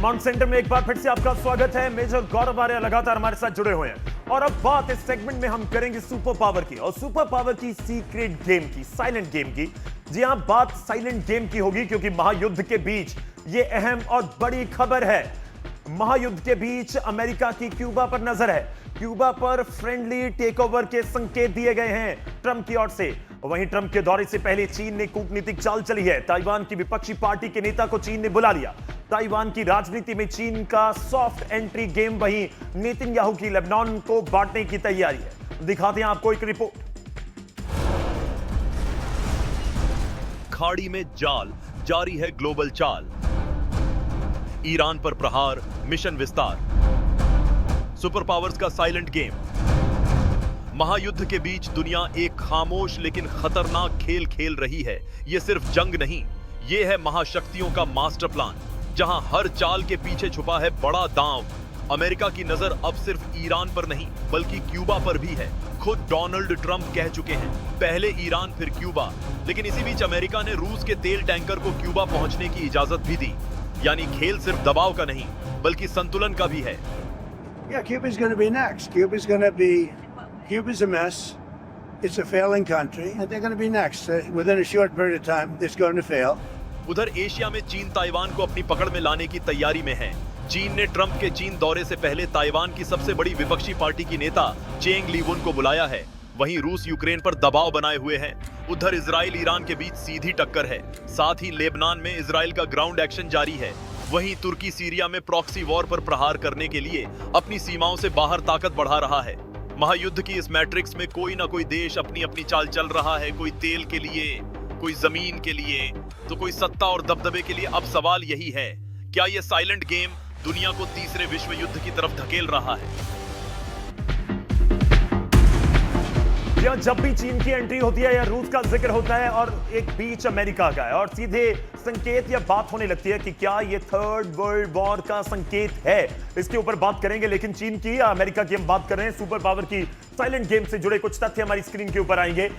Command centre में एक बार फिर से आपका स्वागत है। मेजर गौरव आर्य लगातार हमारे साथ जुड़े हुए हैं और अब बात इस सेगमेंट में हम करेंगे सुपर पावर की, और सुपर पावर की सीक्रेट गेम की, साइलेंट गेम की। जी हां, बात साइलेंट गेम की होगी क्योंकि महायुद्ध के बीच ये अहम और बड़ी खबर है। महायुद्ध के बीच अमेरिका की क्यूबा पर नजर है। क्यूबा पर फ्रेंडली टेकओवर के संकेत दिए गए हैं ट्रंप की ओर से। वहीं ट्रंप के दौरे से पहले चीन ने कूटनीतिक चाल चली है। ताइवान की विपक्षी पार्टी के नेता को चीन ने बुला लिया। ताइवान की राजनीति में चीन का सॉफ्ट एंट्री गेम। वहीं नेतन्याहू की लेबनान को बांटने की तैयारी है। दिखाते हैं आपको एक रिपोर्ट। खाड़ी में जाल, जारी है ग्लोबल चाल। ईरान पर प्रहार, मिशन विस्तार। सुपर पावर्स का साइलेंट गेम। महायुद्ध के बीच दुनिया एक खामोश लेकिन खतरनाक खेल खेल रही है। यह सिर्फ जंग नहीं, यह है महाशक्तियों का मास्टर प्लान, जहां हर चाल के पीछे छुपा है बड़ा दांव। अमेरिका की नजर अब सिर्फ ईरान पर नहीं बल्कि क्यूबा पर भी है। खुद डोनाल्ड ट्रंप कह चुके हैं, पहले ईरान फिर क्यूबा। लेकिन इसी बीच अमेरिका ने रूस के तेल टैंकर को क्यूबा पहुंचने की इजाजत भी दी। यानी खेल सिर्फ दबाव का नहीं बल्कि संतुलन का भी है। Yeah, Cuba's going to be next. Cuba's a mess. It's a failing country, and they're going to be next. Within a short period of time, it's going to fail. उधर एशिया में चीन ताइवान को अपनी पकड़ में लाने की तैयारी में है। चीन ने ट्रंप के चीन दौरे से पहले ताइवान की सबसे बड़ी विपक्षी पार्टी की नेता चेंग लीवुन को बुलाया है। वहीं रूस यूक्रेन पर दबाव बनाए हुए है। उधर इजराइल ईरान के बीच सीधी टक्कर है। साथ ही लेबनान में इजराइल का ग्राउंड एक्शन जारी है। वहीं तुर्की सीरिया में प्रॉक्सी वॉर पर प्रहार करने के लिए अपनी सीमाओं से बाहर ताकत बढ़ा रहा है। महायुद्ध की इस मैट्रिक्स में कोई ना कोई देश अपनी अपनी चाल चल रहा है। कोई तेल के लिए, कोई जमीन के लिए, तो कोई सत्ता और दबदबे के लिए। अब सवाल यही है, क्या यह साइलेंट गेम दुनिया को तीसरे विश्व युद्ध की तरफ धकेल रहा है? जब भी चीन की एंट्री होती है या रूस का जिक्र होता है और एक बीच अमेरिका का है, और सीधे संकेत या बात होने लगती है कि क्या ये थर्ड वर्ल्ड वॉर का संकेत है। इसके ऊपर बात करेंगे, लेकिन चीन की या अमेरिका की हम बात कर रहे हैं। सुपर पावर की साइलेंट गेम से जुड़े कुछ तथ्य हमारी स्क्रीन के ऊपर आएंगे।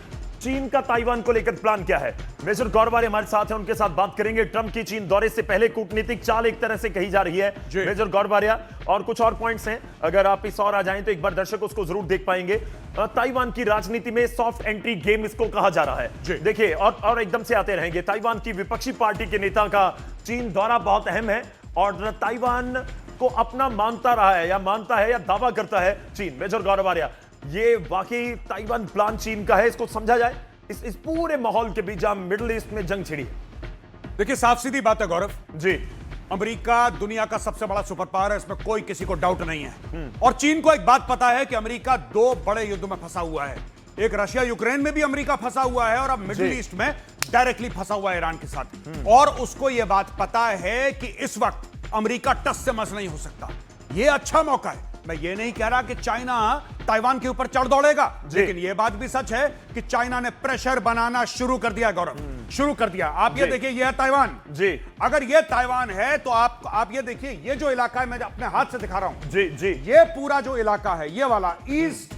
चीन का ताइवान को लेकर प्लान क्या है? मेजर गौरव आर्य हमारे साथ हैं, उनके साथ बात करेंगे। ट्रंप की चीन दौरे से पहले कूटनीतिक चाल एक तरह से कही जा रही है। मेजर गौरव आर्य, और कुछ और पॉइंट्स हैं, अगर आप इस और आ जाएं तो एक बार दर्शक उसको जरूर देख पाएंगे। ताइवान की राजनीति में सॉफ्ट एंट्री गेम इसको कहा जा रहा है। देखिए, और एकदम से आते रहेंगे। ताइवान की विपक्षी पार्टी के नेता का चीन दौरा बहुत अहम है और ताइवान को अपना मानता रहा है, या मानता है या दावा करता है चीन। मेजर गौरव आर्य, ये वाकई ताइवान प्लान चीन का है, इसको समझा जाए इस पूरे माहौल के बीच जहां मिडिल ईस्ट में जंग छिड़ी है? देखिए, साफ सीधी बात है गौरव जी, अमेरिका दुनिया का सबसे बड़ा सुपर पावर है, इसमें कोई किसी को डाउट नहीं है। और चीन को एक बात पता है कि अमेरिका दो बड़े युद्ध में फंसा हुआ है। एक रशिया यूक्रेन में भी अमेरिका फंसा हुआ है, और अब मिडिल ईस्ट में डायरेक्टली फंसा हुआ है ईरान के साथ। और उसको यह बात पता है कि इस वक्त अमेरिका टस से मस नहीं हो सकता। यह अच्छा मौका है। मैं ये नहीं कह रहा कि चाइना ताइवान के ऊपर चढ़ दौड़ेगा, लेकिन यह बात भी सच है कि चाइना ने प्रेशर बनाना शुरू कर दिया। गौरव, शुरू कर दिया। आप ये देखिए, यह है ताइवान जी। अगर यह ताइवान है तो आप ये देखिए, ये जो इलाका है, मैं अपने हाथ से दिखा रहा हूं जी जी, ये पूरा जो इलाका है, ये वाला ईस्ट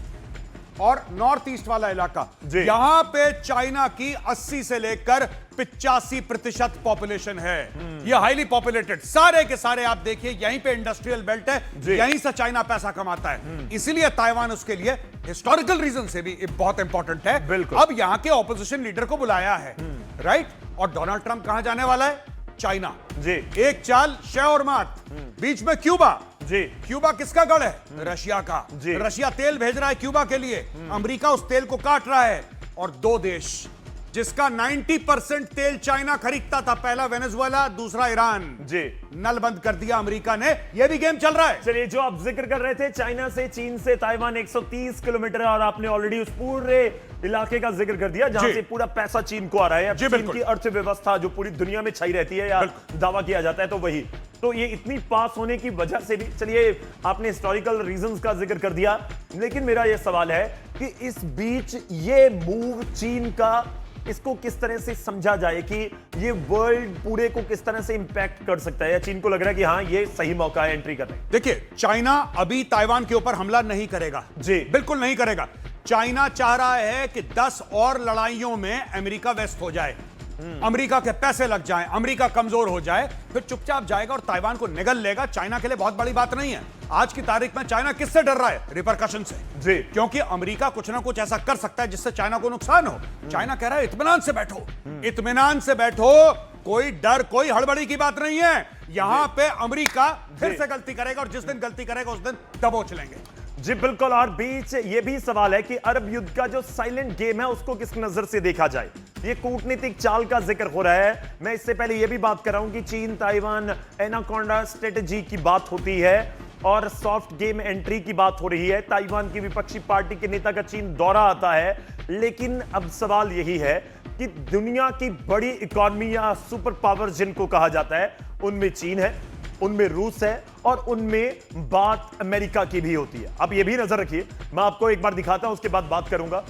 और नॉर्थ ईस्ट वाला इलाका, यहां पे चाइना की 80 से लेकर 85% पॉपुलेशन है। ये हाईली पॉपुलेटेड, सारे के सारे आप देखिए, यहीं पे इंडस्ट्रियल बेल्ट है, यहीं से चाइना पैसा कमाता है। इसलिए ताइवान उसके लिए हिस्टोरिकल रीजन से भी बहुत इंपॉर्टेंट है। अब यहां के ऑपोजिशन लीडर को बुलाया है, राइट? और डोनाल्ड ट्रंप कहां जाने वाला है? चाइना जी। एक चाल शय और मात, बीच में क्यूबा जी। क्यूबा किसका गढ़ है? रशिया का जी। रशिया तेल भेज रहा है क्यूबा के लिए, अमेरिका उस तेल को काट रहा है। और दो देश जिसका 90% तेल चाइना खरीदता था, पहला वेनेजुएला, दूसरा ईरान जी, नल बंद कर दिया अमेरिका ने। यह भी गेम चल रहा है। चलिए, जो आप जिक्र कर रहे थे, चाइना से, चीन से ताइवान 130 किलोमीटर है, और आपने ऑलरेडी उस पूरे इलाके का जिक्र कर दिया जहां से पूरा पैसा चीन को आ रहा है। चीन की अर्थव्यवस्था जो पूरी दुनिया में छाई रहती है, या दावा किया जाता है तो वही, तो ये इतनी पास होने की वजह से भी, चलिए आपने हिस्टोरिकल रीजंस का जिक्र कर दिया, लेकिन मेरा यह सवाल है कि इस बीच ये मूव चीन का, इसको किस तरह से समझा जाए कि ये वर्ल्ड पूरे को किस तरह से इंपैक्ट कर सकता है, या चीन को लग रहा है कि हाँ ये सही मौका है एंट्री करने? देखिए, चाइना अभी ताइवान के ऊपर हमला नहीं करेगा जी, बिल्कुल नहीं करेगा। चाइना चाह रहा है कि 10 और लड़ाइयों में अमेरिका व्यस्त हो जाए। अमेरिका के पैसे लग जाएं, अमेरिका कमजोर हो जाए, फिर चुपचाप जाएगा और ताइवान को निगल लेगा। चाइना के लिए बहुत बड़ी बात नहीं है। आज की तारीख में चाइना किससे डर रहा है? रिपरकशन से जी। क्योंकि अमेरिका कुछ ना कुछ ऐसा कर सकता है जिससे चाइना को नुकसान हो। चाइना कह रहा है इत्मीनान से बैठो, इत्मीनान से बैठो, कोई डर, कोई हड़बड़ी की बात नहीं है। यहां पे अमेरिका फिर से गलती करेगा और जिस दिन गलती करेगा उस दिन दबोच लेंगे। जी बिल्कुल। और बीच ये भी सवाल है कि अरब युद्ध का जो साइलेंट गेम है उसको किस नजर से देखा जाए। ये कूटनीतिक चाल का जिक्र हो रहा है। मैं इससे पहले ये भी बात कर रहा हूं कि चीन ताइवान एनाकोंडा स्ट्रेटेजी की बात होती है और सॉफ्ट गेम एंट्री की बात हो रही है। ताइवान की विपक्षी पार्टी के नेता का चीन दौरा आता है। लेकिन अब सवाल यही है कि दुनिया की बड़ी इकोनॉमी या सुपर पावर जिनको कहा जाता है, उनमें चीन है, उनमें रूस है और उनमें बात अमेरिका की भी होती है। आप ये भी नजर रखिए, मैं आपको एक बार दिखाता हूं, उसके बाद बात करूंगा।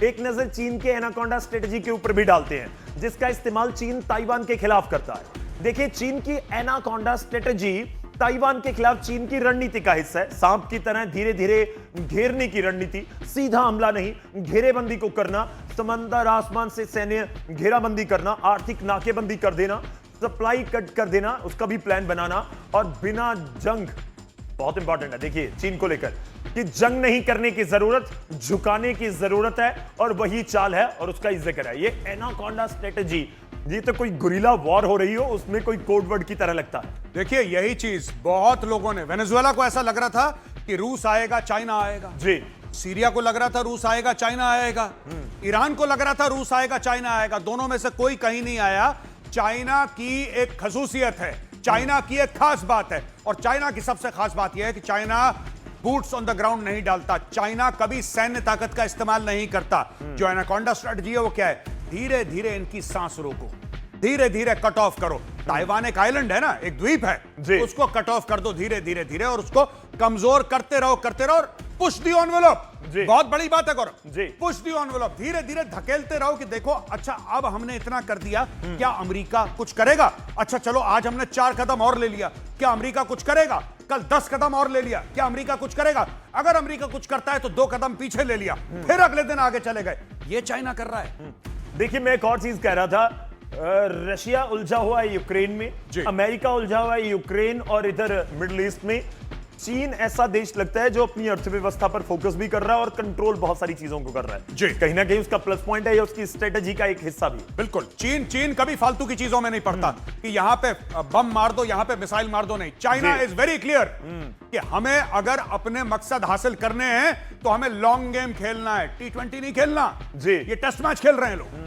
एक नजर चीन के एनाकोंडा स्ट्रेटेजी के ऊपर भी डालते हैं, जिसका इस्तेमाल चीन ताइवान के खिलाफ करता है। देखिए, चीन की एनाकोंडा स्ट्रेटेजी ताइवान के खिलाफ चीन की रणनीति का हिस्सा है। सांप की तरह धीरे धीरे घेरने की रणनीति, सीधा हमला नहीं, घेरेबंदी को करना, समंदर आसमान से सैन्य घेराबंदी करना, आर्थिक नाकेबंदी कर देना, सप्लाई कट कर देना, उसका भी प्लान बनाना और बिना जंग, बहुत इंपॉर्टेंट है देखिए चीन को लेकर, कि जंग नहीं करने की जरूरत, झुकाने की जरूरत है और वही चाल है और उसका ही जिक्र है। ये एनाकोंडा स्ट्रेटेजी, ये तो कोई गुरिल्ला वॉर हो रही हो उसमें कोई कोड वर्ड की तरह लगता है। देखिए, यही चीज बहुत लोगों ने, वेनेजुएला को ऐसा लग रहा था कि रूस आएगा चाइना आएगा जी, सीरिया को लग रहा था रूस आएगा चाइना आएगा, ईरान को लग रहा था रूस आएगा चाइना आएगा, दोनों में से कोई कहीं नहीं आया। चाइना की एक खसूसियत है, चाइना की एक खास बात है, और चाइना की सबसे खास बात यह है कि China boots on the ground नहीं डालता। चाइना कभी सैन्य ताकत का इस्तेमाल नहीं करता। जो एनाकोंडा स्ट्रेटजी है वो क्या है? धीरे धीरे इनकी सांस रोको, धीरे धीरे कट ऑफ करो। ताइवान एक आइलैंड है ना, एक द्वीप है, उसको कट ऑफ कर दो धीरे धीरे धीरे और उसको कमजोर करते रहो और पुश दी एनवेलप। बहुत बड़ी बात है गौरव जी, पुश दी एनवेलप, धीरे धीरे धकेलते रहो कि देखो अच्छा अब हमने इतना कर दिया, क्या अमेरिका कुछ करेगा? अच्छा चलो आज हमने 4 कदम और ले लिया, क्या अमेरिका कुछ करेगा? कल 10 कदम और ले लिया, क्या अमेरिका कुछ करेगा? अगर अमेरिका कुछ करता है तो 2 कदम पीछे ले लिया, फिर अगले दिन आगे चले गए। ये चाइना कर रहा है। देखिए, मैं एक और चीज कह रहा था, रशिया उलझा हुआ है यूक्रेन में, अमेरिका उलझा हुआ है यूक्रेन और इधर मिडिल ईस्ट में। चीन ऐसा देश लगता है जो अपनी अर्थव्यवस्था पर फोकस भी कर रहा है और कंट्रोल बहुत सारी चीजों को कर रहा है जी। कहीं ना कहीं उसका प्लस पॉइंट है या उसकी स्ट्रेटेजी का एक हिस्सा भी। बिल्कुल, चीन कभी फालतू की चीजों में नहीं पड़ता कि यहां पे बम मार दो, यहां पे मिसाइल मार दो, नहीं। चाइना इज वेरी क्लियर कि हमें अगर अपने मकसद हासिल करने हैं तो हमें लॉन्ग गेम खेलना है, T20 नहीं खेलना जी। ये टेस्ट मैच खेल रहे हैं लोग।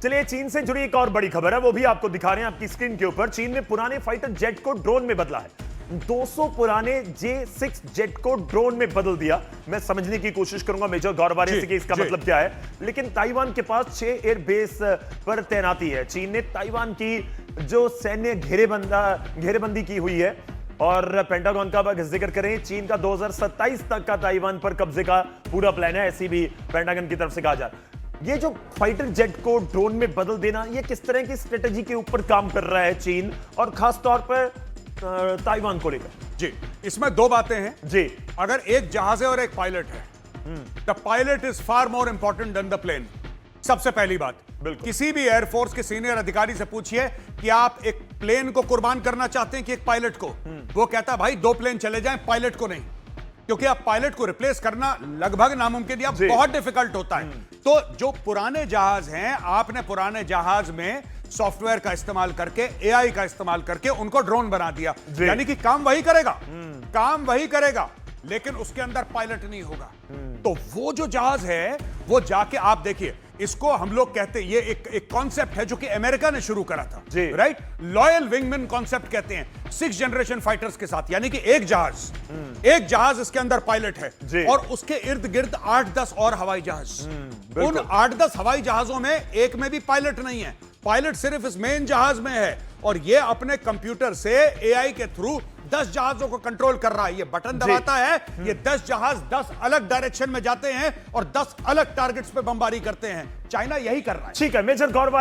चलिए, चीन से जुड़ी एक और बड़ी खबर है, वो भी आपको दिखा रहे हैं आपकी स्क्रीन के ऊपर। चीन ने पुराने फाइटर जेट को ड्रोन में बदला है। 200 पुराने J6 जेट को ड्रोन में बदल दिया। मैं समझने की कोशिश करूंगा मेजर गौरवारे से कि इसका मतलब क्या है, लेकिन ताइवान के पास 6 एयरबेस पर तैनाती है। चीन ने ताइवान की जो सैन्य घेरेबंदी की हुई है और पेंटागन का जिक्र करें, चीन का 2027 तक का ताइवान पर कब्जे का पूरा प्लान है, ऐसी भी पेंटागन की तरफ से कहा जा रहा है। ये जो फाइटर जेट को ड्रोन में बदल देना, ये किस तरह की स्ट्रेटेजी के ऊपर काम कर रहा है चीन, और खास तौर पर ताइवान को लेकर? जी, इसमें 2 बातें हैं जी। अगर एक जहाज है और एक पायलट है, the pilot is far more important than the plane. सबसे पहली बात, किसी भी एयरफोर्स के सीनियर अधिकारी से पूछिए कि आप एक प्लेन को कुर्बान करना चाहते हैं कि एक पायलट को? वो कहता है भाई 2 प्लेन चले जाएं, पायलट को नहीं, क्योंकि आप पायलट को रिप्लेस करना लगभग नामुमकिन या बहुत डिफिकल्ट होता है। तो जो पुराने जहाज हैं, आपने पुराने जहाज में सॉफ्टवेयर का इस्तेमाल करके, एआई का इस्तेमाल करके उनको ड्रोन बना दिया, यानी कि काम वही करेगा, काम वही करेगा, लेकिन उसके अंदर पायलट नहीं होगा। तो वो जो जहाज है वो जाके आप देखिए, इसको हम लोग कहते हैं, ये एक कॉन्सेप्ट है जो कि अमेरिका ने शुरू करा था, राइट? लॉयल विंगमैन कॉन्सेप्ट कहते हैं 6 जनरेशन फाइटर्स के साथ, यानी कि एक जहाज इसके अंदर पायलट है और उसके इर्द गिर्द 8-10 और हवाई जहाज। उन 8-10 हवाई जहाजों में एक में भी पायलट नहीं है, पायलट सिर्फ इस मेन जहाज में है और ये अपने कंप्यूटर से एआई के थ्रू 10 जहाजों को कंट्रोल कर रहा है। ये बटन दबाता है, ये 10 जहाज 10 अलग डायरेक्शन में जाते हैं और 10 अलग टारगेट्स पे बमबारी करते हैं। चाइना यही कर रहा है। ठीक है, मेजर गौरव